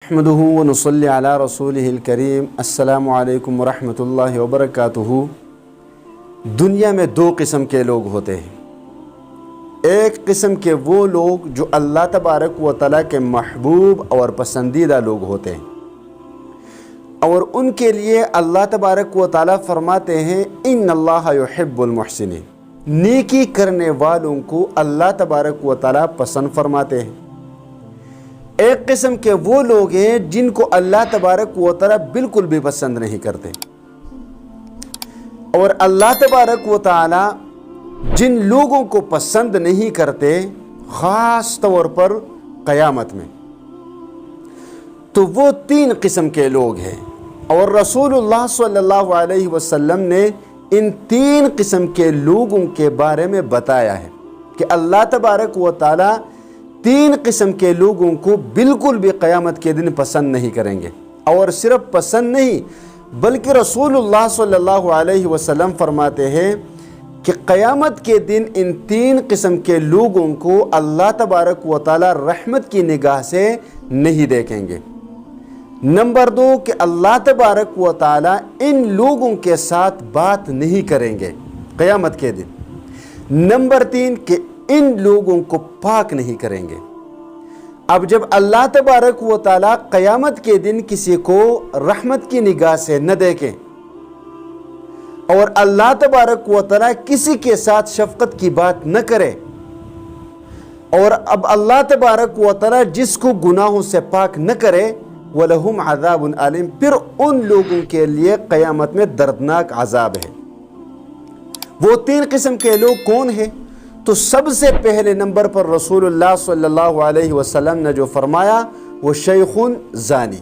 अहमदुहु व नुसल्ली अला रसूलिहिल करीम। अस्सलामु अलैकुम वरहमतुल्लाहि वबरकातुहू। दुनिया में दो किस्म के लोग होते हैं। एक किस्म के वो लोग जो अल्लाह तबारक व तआला के महबूब और पसंदीदा लोग होते हैं, और उनके लिए अल्लाह तबारक व तआला फरमाते हैं इन्नल्लाह युहिब्बुल मुहसिनीन। नेकी करने वालों को अल्लाह तबारक व तआला पसंद फरमाते हैं। एक किस्म के वो लोग हैं जिनको अल्लाह तबारक व तआला बिल्कुल भी पसंद नहीं करते, और अल्लाह तबारक व तआला जिन लोगों को पसंद नहीं करते, ख़ास तौर पर क़यामत में, तो वो तीन किस्म के लोग हैं। और रसूलुल्लाह सल्लल्लाहु अलैहि वसल्लम ने इन तीन किस्म के लोगों के बारे में बताया है कि अल्लाह तबारक व तआला तीन किस्म के लोगों को बिल्कुल भी क़यामत के दिन पसंद नहीं करेंगे। और सिर्फ पसंद नहीं, बल्कि रसूलुल्लाह सल्लल्लाहु अलैहि वसल्लम फरमाते हैं कि क़यामत के दिन इन तीन किस्म के लोगों को अल्लाह तबारक व तआला रहमत की निगाह से नहीं देखेंगे। नंबर दो कि अल्लाह तबारक व तआला इन लोगों के साथ बात नहीं करेंगे क़यामत के दिन। नंबर तीन कि इन लोगों को पाक नहीं करेंगे। अब जब अल्लाह तबारक व तआला क़यामत के दिन किसी को रहमत की निगाह से न देखें, और अल्लाह तबारक व तआला किसी के साथ शफ़क़त की बात न करे, और अब अल्लाह तबारक व तआला जिसको गुनाहों से पाक न करे, वलहुम अज़ाबुन अलीम, फिर उन लोगों के लिए क़यामत में दर्दनाक अज़ाब है। वो तीन किस्म के लोग कौन हैं? तो सबसे पहले नंबर पर रसूलुल्लाह सल्लल्लाहु अलैहि वसल्लम ने जो फरमाया वो शैखुन ज़ानी,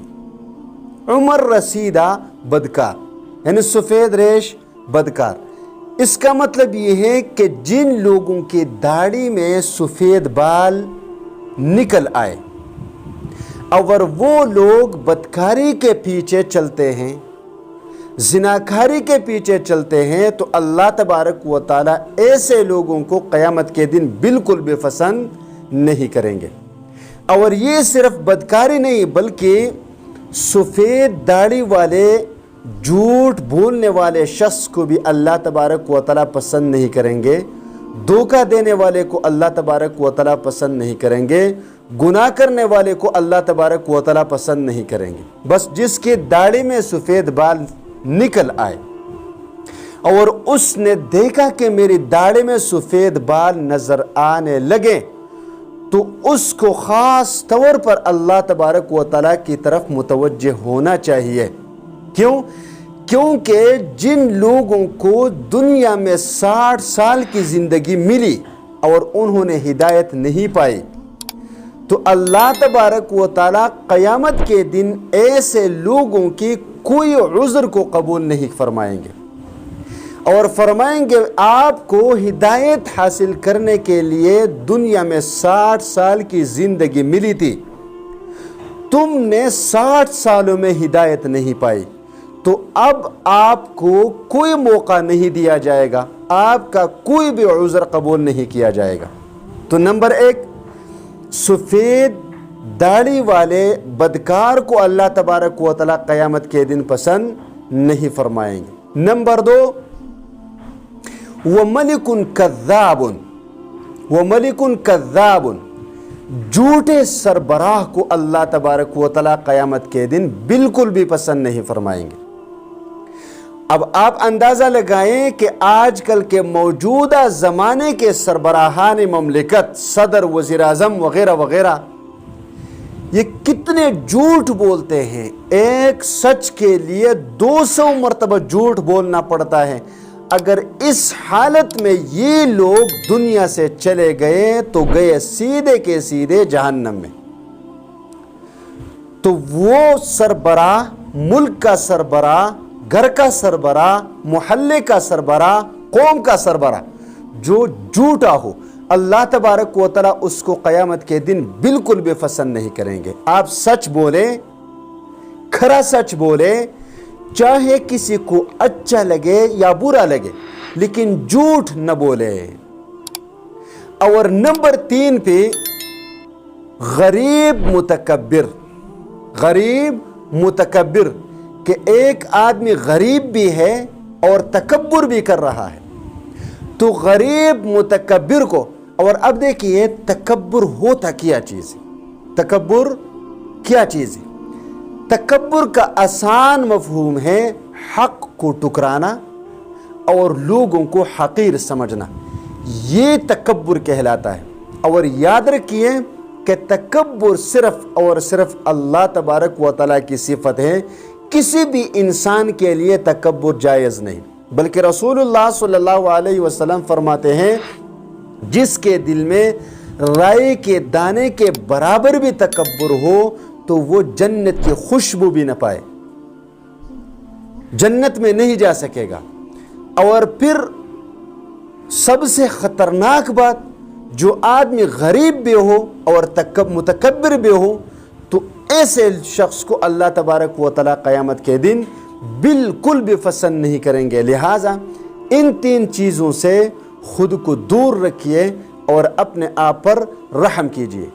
उम्र रसीदा बदकार, यानी सफ़ेद रेश बदकार। इसका मतलब ये है कि जिन लोगों की दाढ़ी में सफ़ेद बाल निकल आए, और वो लोग बदकारी के पीछे चलते हैं, ज़िनाकारी के पीछे चलते हैं, तो अल्लाह तबारक व तआला ऐसे लोगों को क़यामत के दिन बिल्कुल भी पसंद नहीं करेंगे। और ये सिर्फ बदकारी नहीं, बल्कि सफ़ेद दाढ़ी वाले, झूठ बोलने वाले शख्स को भी अल्लाह तबारक व तआला पसंद नहीं करेंगे। धोखा देने वाले को अल्लाह तबारक व तआला पसंद नहीं करेंगे। गुनाह करने वाले को अल्लाह तबारक व तआला पसंद नहीं करेंगे। बस जिसकी दाढ़ी में सफ़ेद बाल निकल आए और उसने देखा कि मेरी दाढ़ी में सफ़ेद बाल नज़र आने लगे, तो उसको ख़ास तौर पर अल्लाह तबारक व तआला की तरफ मुतवज्जे होना चाहिए। क्यों? क्योंकि जिन लोगों को दुनिया में 60 साल की ज़िंदगी मिली और उन्होंने हिदायत नहीं पाई, तो अल्लाह तबारक व तआला क़यामत के दिन ऐसे लोगों की कोई उज़्र को कबूल नहीं फरमाएंगे, और फरमाएंगे आपको हिदायत हासिल करने के लिए दुनिया में 60 साल की ज़िंदगी मिली थी, तुमने 60 सालों में हिदायत नहीं पाई, तो अब आपको कोई मौका नहीं दिया जाएगा, आपका कोई भी उज़्र कबूल नहीं किया जाएगा। तो नंबर एक, सफ़ेद दाढ़ी वाले बदकार को अल्लाह तबारक व तआला क़यामत के दिन पसंद नहीं फरमाएंगे। नंबर दो, व मलिकुन कज़्ज़ाबुन, व मलिकुन कज़्ज़ाबुन, झूठे सरबराह को अल्लाह तबारक व तआला क़यामत के दिन बिल्कुल भी पसंद नहीं फरमाएंगे। अब आप अंदाज़ा लगाएं कि आजकल के मौजूदा ज़माने के सरबराहान ममलिकत, सदर, वज़ीर आज़म वग़ैरह वग़ैरह, ये कितने झूठ बोलते हैं। एक सच के लिए 200 मरतबा झूठ बोलना पड़ता है। अगर इस हालत में ये लोग दुनिया से चले गए तो गए सीधे के सीधे जहन्नम में। तो वो सरबराह, मुल्क का सरबराह, घर का सरबराह, मोहल्ले का सरबराह, कौम का सरबराह जो झूठा हो, अल्लाह तबारक व तआला उसको क़यामत के दिन बिल्कुल भी पसंद नहीं करेंगे। आप सच बोले, खरा सच बोले, चाहे किसी को अच्छा लगे या बुरा लगे, लेकिन झूठ न बोले। और नंबर 3 पे गरीब मुतकब्बिर, غریب متکبر، کہ ایک آدمی غریب بھی ہے اور تکبر بھی کر رہا ہے. تو غریب متکبر کو، اور اب دیکھیے تکبر ہوتا کیا چیز ہے. تکبر کیا چیز ہے؟ تکبر کا آسان مفہوم ہے حق کو ٹکرانا اور لوگوں کو حقیر سمجھنا. یہ تکبر کہلاتا ہے. اور یاد رکھیے کہ تکبر صرف اور صرف اللہ تبارک و تعالیٰ کی صفت ہے. کسی بھی انسان کے لیے تکبر جائز نہیں، بلکہ رسول اللہ صلی اللہ علیہ وسلم فرماتے ہیں جس کے دل میں رائے کے دانے کے برابر بھی تکبر ہو تو وہ جنت کی خوشبو بھی نہ پائے، جنت میں نہیں جا سکے گا. اور پھر سب سے خطرناک بات، جو آدمی غریب بھی ہو اور متکبر بھی ہو تو ایسے شخص کو اللہ تبارک و تعالیٰ قیامت کے دن بالکل بھی پسند نہیں کریں گے. لہٰذا ان تین چیزوں سے خود کو دور رکھیے اور اپنے آپ پر رحم کیجیے.